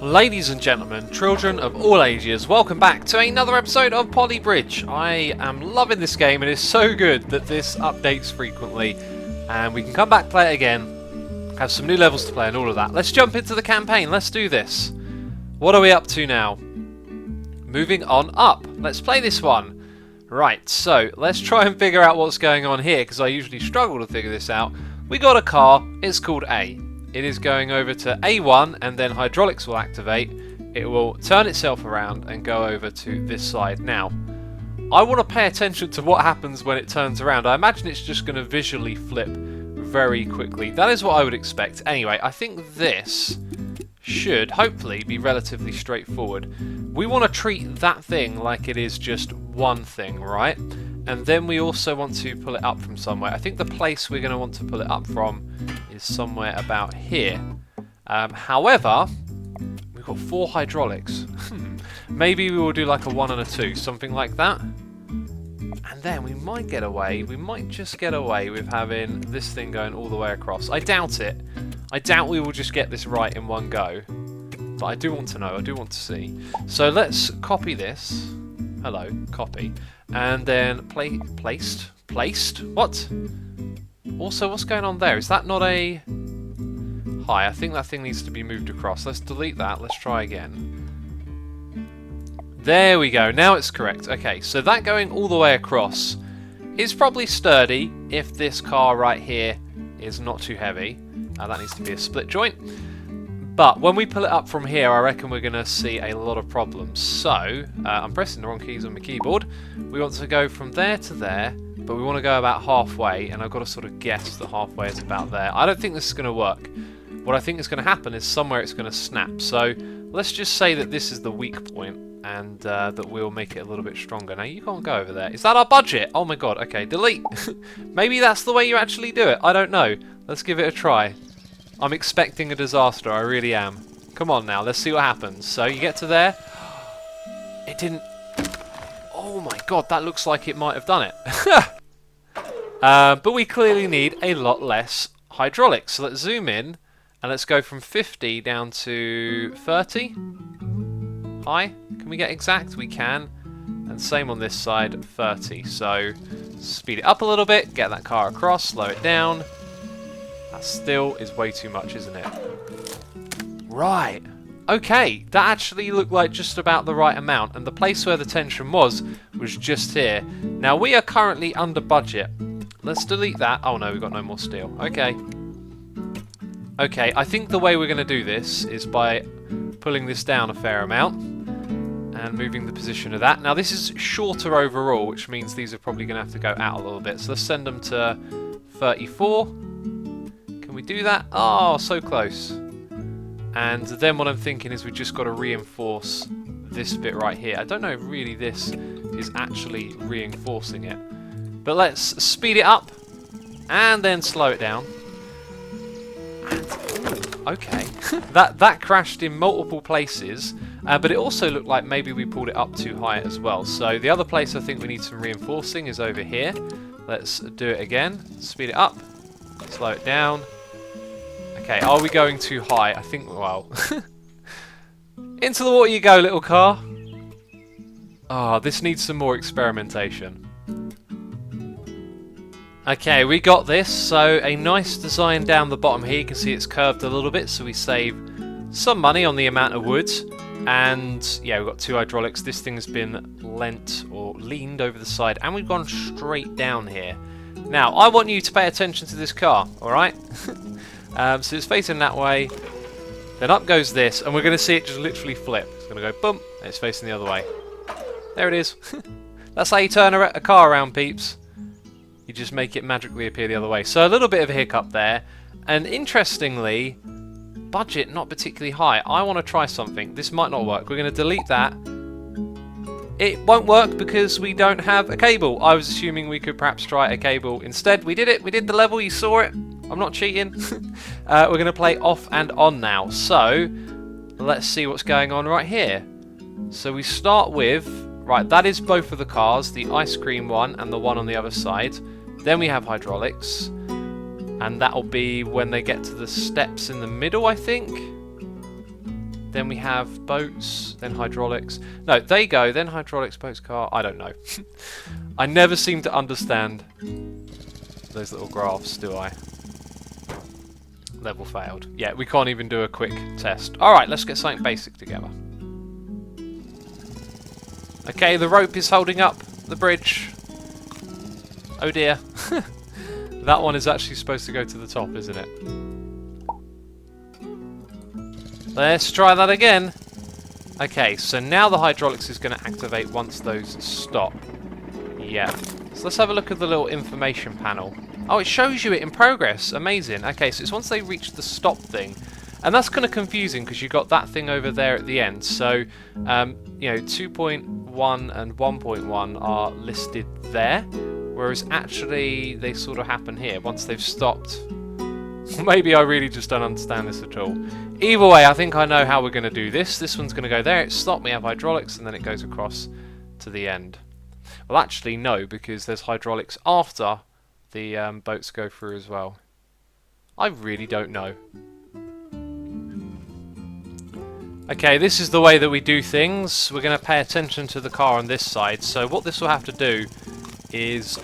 Ladies and gentlemen, children of all ages, welcome back to another episode of Poly Bridge. I am loving this game. It is so good that this updates frequently and we can come back, play it again, have some new levels to play and all of that. Let's jump into the campaign. Let's do this. What are we up to now? Moving on up. Let's play this one. Right, so let's try and figure out what's going on here because I usually struggle to figure this out. We got a car. It's called A. It is going over to A1 and then hydraulics will activate. It will turn itself around and go over to this side. Now, I want to pay attention to what happens when it turns around. I imagine it's just going to visually flip very quickly. That is what I would expect. Anyway, I think this should hopefully be relatively straightforward. We want to treat that thing like it is just one thing, right? And then we also want to pull it up from somewhere. I think the place we're going to want to pull it up from is somewhere about here. However, we've got 4 hydraulics. Maybe we will do like a 1 and a 2, something like that. And then we might get away, we might just get away with having this thing going all the way across. I doubt it. I doubt we will just get this right in one go. But I do want to know, I do want to see. So let's copy this. Hello, copy. And then placed? What? Also, what's going on there? Is that not a high? I think that thing needs to be moved across. Let's delete that. Let's try again. There we go. Now it's correct. Okay, so that going all the way across is probably sturdy if this car right here is not too heavy. That needs to be a split joint. But when we pull it up from here, I reckon we're going to see a lot of problems. So, I'm pressing the wrong keys on my keyboard. We want to go from there to there, but we want to go about halfway, and I've got to sort of guess that halfway is about there. I don't think this is going to work. What I think is going to happen is somewhere it's going to snap. So, let's just say that this is the weak point, and that we'll make it a little bit stronger. Now, you can't go over there. Is that our budget? Oh my god, okay, delete. Maybe that's the way you actually do it. I don't know. Let's give it a try. I'm expecting a disaster, I really am. Come on now, let's see what happens. So you get to there. It didn't... Oh my god, that looks like it might have done it. But we clearly need a lot less hydraulics. So let's zoom in and let's go from 50 down to 30. High, can we get exact? We can. And same on this side, 30. So speed it up a little bit, get that car across, slow it down. That still is way too much, isn't it? Right. Okay, that actually looked like just about the right amount, and the place where the tension was just here. Now, we are currently under budget. Let's delete that. Oh no, we've got no more steel. Okay. Okay, I think the way we're going to do this is by pulling this down a fair amount and moving the position of that. Now, this is shorter overall, which means these are probably going to have to go out a little bit. So let's send them to 34. Can we do that? Oh, so close. And then what I'm thinking is we've just got to reinforce this bit right here. I don't know if really this is actually reinforcing it. But let's speed it up and then slow it down. And, ooh, okay. that crashed in multiple places, but it also looked like maybe we pulled it up too high as well. So the other place I think we need some reinforcing is over here. Let's do it again. Speed it up. Slow it down. Okay, are we going too high? I think, well... Into the water you go, little car. Ah, this needs some more experimentation. Okay, we got this. So, a nice design down the bottom here. You can see it's curved a little bit, so we save some money on the amount of wood. And, yeah, we've got 2 hydraulics. This thing's been leaned over the side. And we've gone straight down here. Now, I want you to pay attention to this car, alright? So it's facing that way, then up goes this, and we're going to see it just literally flip. It's going to go boom, and it's facing the other way. There it is. That's how you turn a car around, peeps. You just make it magically appear the other way. So a little bit of a hiccup there, and interestingly, budget not particularly high. I want to try something. This might not work. We're going to delete that. It won't work because we don't have a cable. I was assuming we could perhaps try a cable instead. We did it. We did the level. You saw it. I'm not cheating. We're going to play off and on now. So, let's see what's going on right here. So we start with... Right, that is both of the cars. The ice cream one and the one on the other side. Then we have hydraulics. And that'll be when they get to the steps in the middle, I think. then we have boats, then hydraulics. No, they go, then hydraulics, boats, car. I don't know. I never seem to understand those little graphs, do I? Level failed. Yeah, we can't even do a quick test. Alright, let's get something basic together. Okay, the rope is holding up the bridge. Oh dear. That one is actually supposed to go to the top, isn't it? Let's try that again. Okay, so now the hydraulics is going to activate once those stop. Yeah. So let's have a look at the little information panel. Oh, it shows you it in progress. Amazing. Okay, so it's once they reach the stop thing. And that's kind of confusing because you got that thing over there at the end. So, you know, 2.1 and 1.1 are listed there. Whereas actually they sort of happen here once they've stopped. Maybe I really just don't understand this at all. Either way, I think I know how we're going to do this. This one's going to go there, it's stopped, we have hydraulics, and then it goes across to the end. Well, actually, no, because there's hydraulics after the boats go through as well. I really don't know. Okay, this is the way that we do things. We're going to pay attention to the car on this side. So what this will have to do is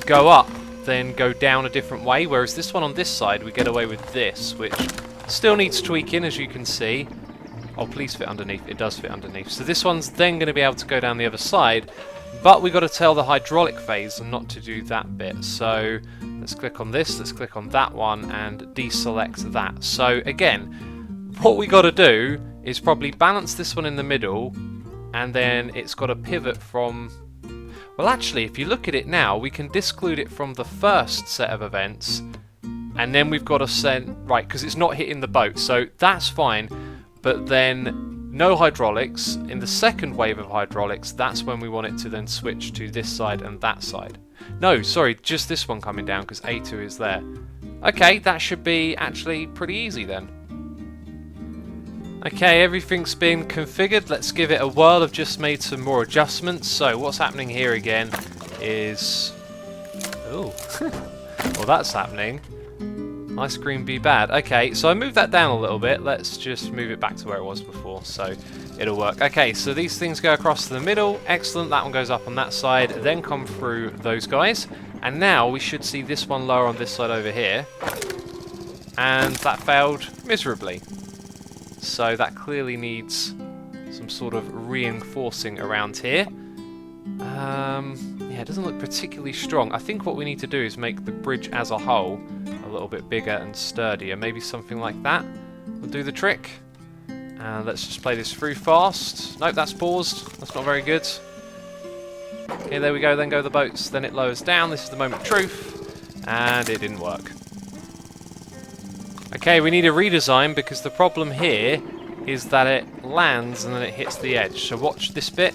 go up, then go down a different way, whereas this one on this side, we get away with this, which still needs tweaking, as you can see. Oh, please fit underneath. It does fit underneath. So this one's then going to be able to go down the other side, but we've got to tell the hydraulic phase not to do that bit. So let's click on this, let's click on that one, and deselect that. So again, what we got to do is probably balance this one in the middle, and then it's got to pivot from... Well, actually, if you look at it now, we can disclude it from the first set of events, and then we've got to send... Right, because it's not hitting the boat, so that's fine, but then no hydraulics. In the second wave of hydraulics, that's when we want it to then switch to this side and that side. No, sorry, just this one coming down, because A2 is there. Okay, that should be actually pretty easy then. Okay, everything's been configured. Let's give it a whirl. I've just made some more adjustments. So what's happening here again is... Oh, well, that's happening. Ice cream be bad. Okay, so I moved that down a little bit. Let's just move it back to where it was before, so it'll work. Okay, so these things go across to the middle. Excellent, that one goes up on that side, then come through those guys. And now we should see this one lower on this side over here. And that failed miserably. So that clearly needs some sort of reinforcing around here. Yeah, it doesn't look particularly strong. I think what we need to do is make the bridge as a whole a little bit bigger and sturdier. Maybe something like that will do the trick. And let's just play this through fast. Nope, that's paused. That's not very good. Okay, there we go. Then go the boats. Then it lowers down. This is the moment of truth. And it didn't work. Okay, we need a redesign because the problem here is that it lands and then it hits the edge. So watch this bit.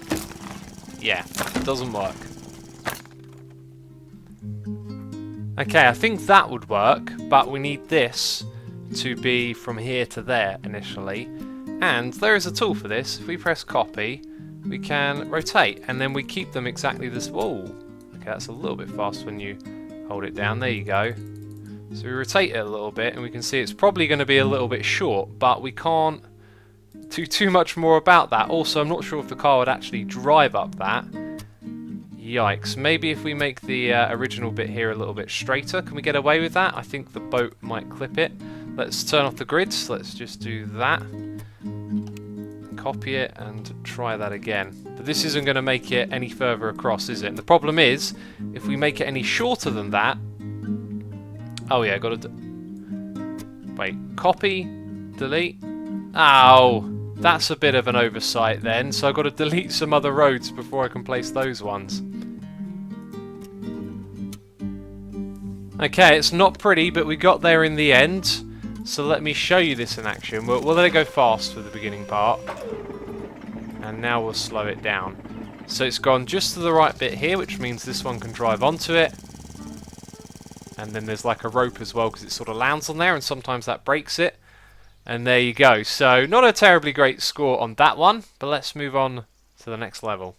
Yeah, it doesn't work. Okay, I think that would work, but we need this to be from here to there initially. And there is a tool for this. If we press copy, we can rotate, and then we keep them exactly this. Whoa, okay, that's a little bit fast when you hold it down. There you go. So we rotate it a little bit, and we can see it's probably going to be a little bit short, but we can't do too much more about that. Also, I'm not sure if the car would actually drive up that. Yikes. Maybe if we make the original bit here a little bit straighter, can we get away with that? I think the boat might clip it. Let's turn off the grids. Let's just do that. Copy it and try that again. But this isn't going to make it any further across, is it? And the problem is, if we make it any shorter than that... Oh yeah, got to... Wait, copy, delete... Ow! That's a bit of an oversight then, so I've got to delete some other roads before I can place those ones. Okay, it's not pretty, but we got there in the end. So let me show you this in action. We'll let it go fast for the beginning part. And now we'll slow it down. So it's gone just to the right bit here, which means this one can drive onto it. And then there's like a rope as well, because it sort of lands on there, and sometimes that breaks it. And there you go. So not a terribly great score on that one, but let's move on to the next level.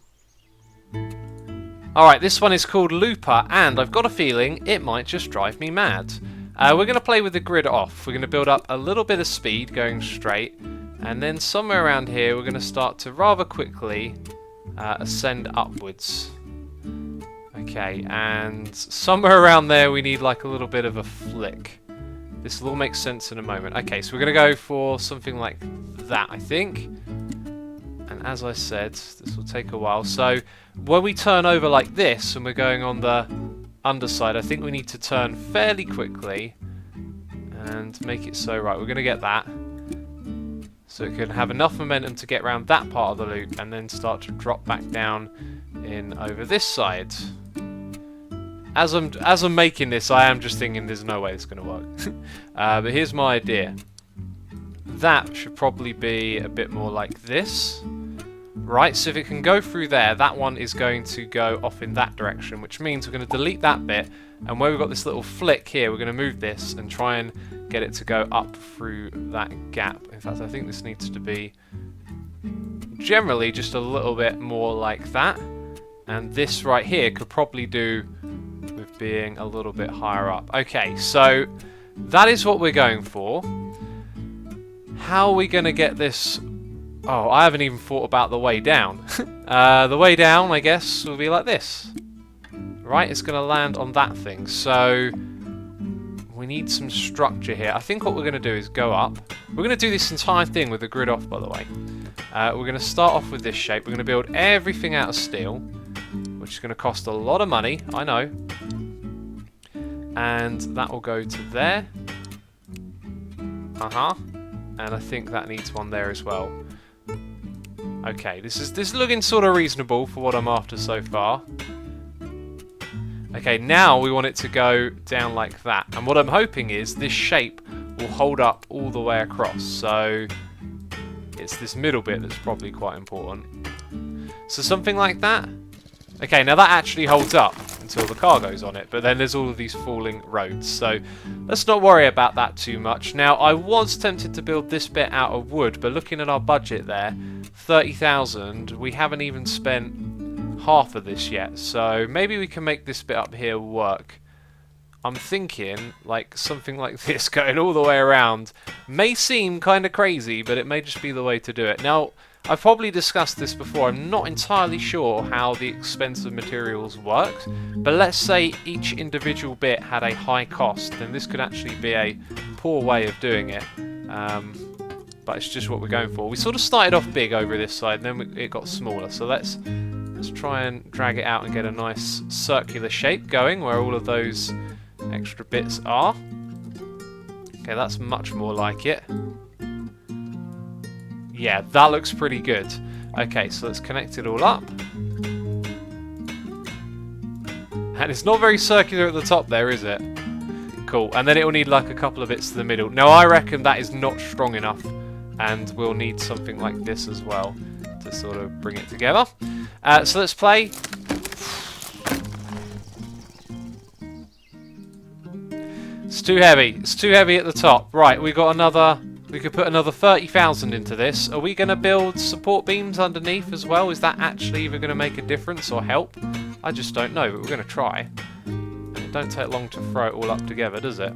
Alright, this one is called Looper, and I've got a feeling it might just drive me mad. We're going to play with the grid off. We're going to build up a little bit of speed going straight, And then somewhere around here we're going to start to rather quickly ascend upwards. Okay, and somewhere around there we need like a little bit of a flick. This will all make sense in a moment. Okay, so we're going to go for something like that, I think. And as I said, this will take a while. So when we turn over like this and we're going on the underside, I think we need to turn fairly quickly and make it so, right, we're going to get that. So it can have enough momentum to get around that part of the loop and then start to drop back down in over this side. As I'm making this, I am just thinking there's no way it's going to work. But here's my idea. That should probably be a bit more like this. Right, so if it can go through there, that one is going to go off in that direction, which means we're going to delete that bit. And where we've got this little flick here, we're going to move this and try and get it to go up through that gap. In fact, I think this needs to be generally just a little bit more like that. And this right here could probably do with being a little bit higher up. Okay, so that is what we're going for. How are we going to get this? Oh, I haven't even thought about the way down. The way down, I guess, will be like this. Right, it's going to land on that thing. So we need some structure here. I think what we're going to do is go up. We're going to do this entire thing with the grid off, by the way. We're going to start off with this shape. We're going to build everything out of steel, which is going to cost a lot of money, I know. And that will go to there. And I think that needs one there as well. Okay, this is looking sort of reasonable for what I'm after so far. Okay, now we want it to go down like that. And what I'm hoping is this shape will hold up all the way across. So it's this middle bit that's probably quite important. So something like that. Okay, now that actually holds up until the car goes on it, but then there's all of these falling roads, so let's not worry about that too much. Now, I was tempted to build this bit out of wood, but looking at our budget there, 30,000, we haven't even spent half of this yet, so maybe we can make this bit up here work. I'm thinking like something like this going all the way around may seem kind of crazy, but it may just be the way to do it. Now, I've probably discussed this before. I'm not entirely sure how the expensive materials worked, but let's say each individual bit had a high cost, then this could actually be a poor way of doing it. But it's just what we're going for. We sort of started off big over this side, and then it got smaller. So let's try and drag it out and get a nice circular shape going where all of those extra bits are. Okay, that's much more like it. Yeah, that looks pretty good. Okay, so let's connect it all up. And it's not very circular at the top there, is it? Cool. And then it will need like a couple of bits to the middle. Now, I reckon that is not strong enough, and we'll need something like this as well to sort of bring it together. So let's play. It's too heavy. It's too heavy at the top. Right, we got another... We could put another 30,000 into this. Are we going to build support beams underneath as well? Is that actually even going to make a difference or help? I just don't know, but we're going to try. And it don't take long to throw it all up together, does it?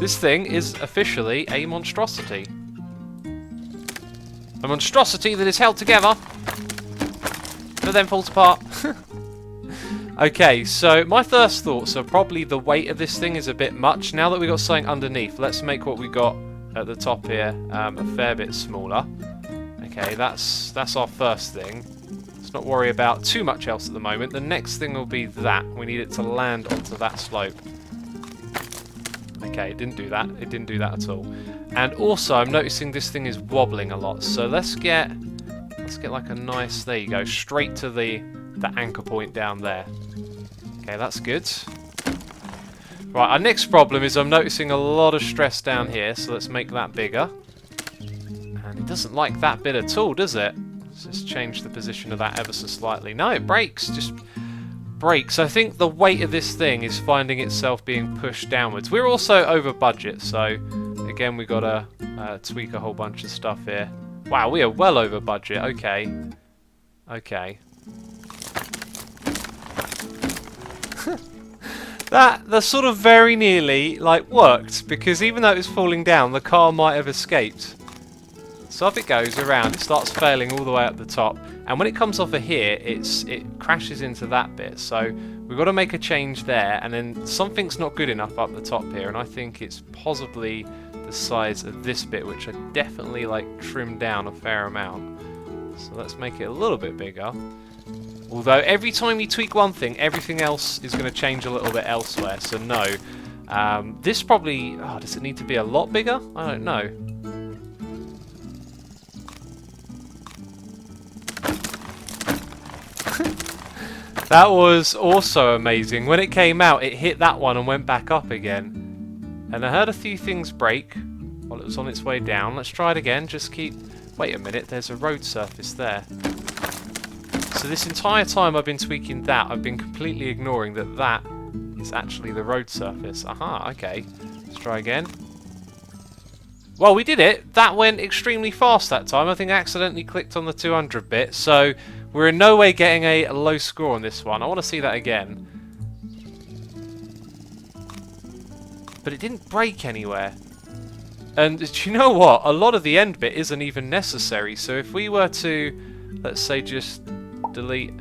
This thing is officially a monstrosity. A monstrosity that is held together, but then falls apart. Okay, so my first thoughts are probably the weight of this thing is a bit much. Now that we've got something underneath, let's make what we got at the top here a fair bit smaller. Okay, that's our first thing. Let's not worry about too much else at the moment. The next thing will be that. We need it to land onto that slope. Okay, it didn't do that. It didn't do that at all. And also, I'm noticing this thing is wobbling a lot. So let's get like a nice, there you go, straight to the anchor point down there. Okay, that's good. Right, our next problem is I'm noticing a lot of stress down here, so let's make that bigger. And it doesn't like that bit at all, does it? Let's just change the position of that ever so slightly. No, it breaks, just breaks. I think the weight of this thing is finding itself being pushed downwards. We're also over budget, so again, we've got to tweak a whole bunch of stuff here. Wow, we are well over budget. Okay. Okay. That sort of very nearly like worked, because even though it was falling down, the car might have escaped. So up it goes around, it starts failing all the way up the top, and when it comes off of here, it crashes into that bit. So we've got to make a change there, and then something's not good enough up the top here, and I think it's possibly the size of this bit, which I definitely like trimmed down a fair amount. So let's make it a little bit bigger. Although every time you tweak one thing, everything else is going to change a little bit elsewhere, so no. This probably... Oh, does it need to be a lot bigger? I don't know. That was also amazing. When it came out, it hit that one and went back up again. And I heard a few things break while it was on its way down. Let's try it again. Just keep... Wait a minute, there's a road surface there. So this entire time I've been tweaking that, I've been completely ignoring that that is actually the road surface. Aha, okay. Let's try again. Well, we did it. That went extremely fast that time. I think I accidentally clicked on the 200 bit, so we're in no way getting a low score on this one. I want to see that again. But it didn't break anywhere. And do you know what? A lot of the end bit isn't even necessary. So if we were to, let's say, just delete.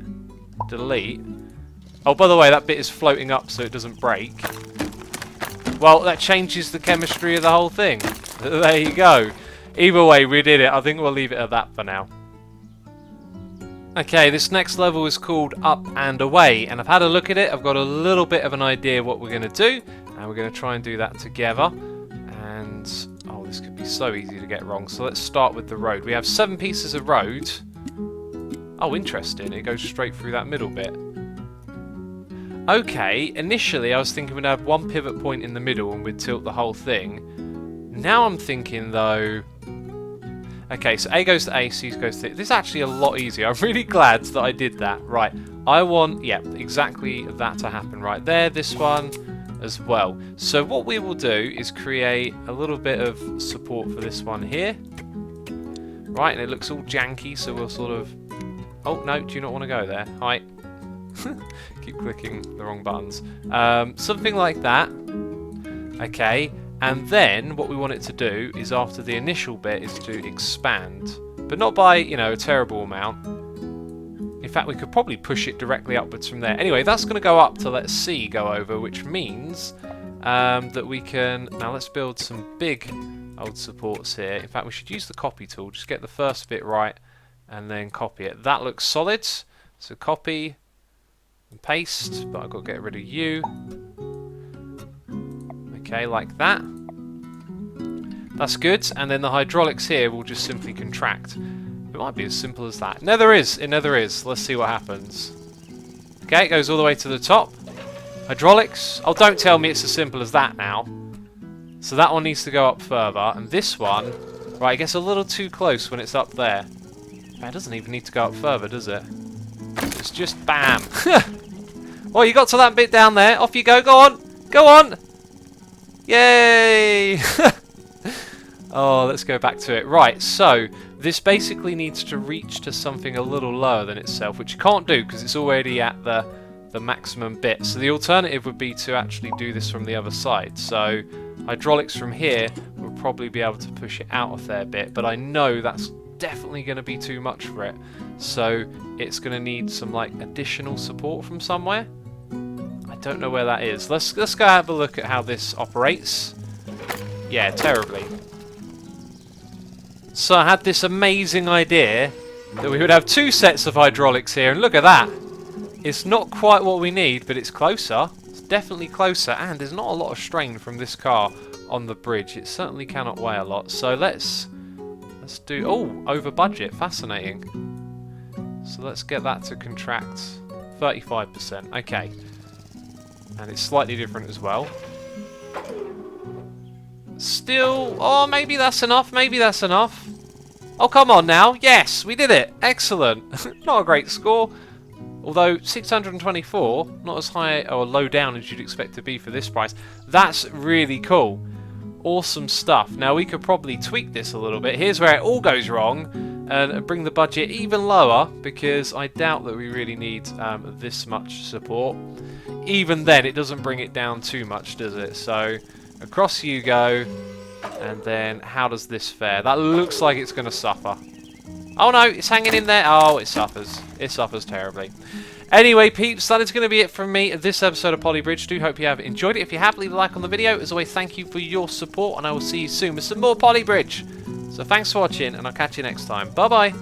Oh, by the way, that bit is floating up so it doesn't break. Well, that changes the chemistry of the whole thing. There you go. Either way, we did it. I think we'll leave it at that for now. Okay, this next level is called Up and Away, and I've had a look at it. I've got a little bit of an idea what we're going to do, and we're going to try and do that together. And, oh, this could be so easy to get wrong. So let's start with the road. We have 7 pieces of road. Oh, interesting. It goes straight through that middle bit. Okay, initially I was thinking we'd have one pivot point in the middle and we'd tilt the whole thing. Now I'm thinking, though... Okay, so A goes to A, C goes to... This is actually a lot easier. I'm really glad that I did that. Right, I want, yeah, exactly that to happen right there. This one as well. So what we will do is create a little bit of support for this one here. Right, and it looks all janky, so we'll sort of... Oh, no, do you not want to go there? Hi. Keep clicking the wrong buttons. Something like that. Okay, and then what we want it to do is after the initial bit is to expand. But not by, you know, a terrible amount. In fact, we could probably push it directly upwards from there. Anyway, that's going to go up to let C go over, which means that we can... Now let's build some big old supports here. In fact, we should use the copy tool. Just get the first bit right and then copy it. That looks solid. So copy and paste, but I've got to get rid of you. Okay, like that. That's good. And then the hydraulics here will just simply contract. It might be as simple as that. No, there is. It never is. Let's see what happens. Okay, it goes all the way to the top. Hydraulics. Oh, don't tell me it's as simple as that now. So that one needs to go up further. And this one, right, it gets a little too close when it's up there. It doesn't even need to go up further, does it? It's just bam. Well, you got to that bit down there. Off you go. Go on. Go on. Yay. Oh, let's go back to it. Right, so this basically needs to reach to something a little lower than itself, which you can't do because it's already at the maximum bit. So the alternative would be to actually do this from the other side. So hydraulics from here will probably be able to push it out a fair bit, but I know that's definitely going to be too much for it. So it's going to need some like additional support from somewhere. I don't know where that is. Let's go have a look at how this operates. Yeah, terribly. So I had this amazing idea that we would have 2 sets of hydraulics here, and look at that. It's not quite what we need, but it's closer. It's definitely closer, and there's not a lot of strain from this car on the bridge. It certainly cannot weigh a lot. So let's do... Oh, over budget. Fascinating. So let's get that to contract 35%. Okay. And it's slightly different as well. Still... Oh, maybe that's enough. Maybe that's enough. Oh, come on now. Yes, we did it. Excellent. Not a great score. Although 624, not as high or low down as you'd expect to be for this price. That's really cool. Awesome stuff. Now we could probably tweak this a little bit. Here's where it all goes wrong and bring the budget even lower, because I doubt that we really need this much support. even then it doesn't bring it down too much, does it? So across you go, and then how does this fare? That looks like it's going to suffer. Oh no, it's hanging in there. Oh, it suffers. It suffers terribly. Anyway, peeps, that is going to be it from me at this episode of Polybridge. Do hope you have enjoyed it. If you have, leave a like on the video. As always, thank you for your support, and I will see you soon with some more Polybridge. So thanks for watching, and I'll catch you next time. Bye-bye.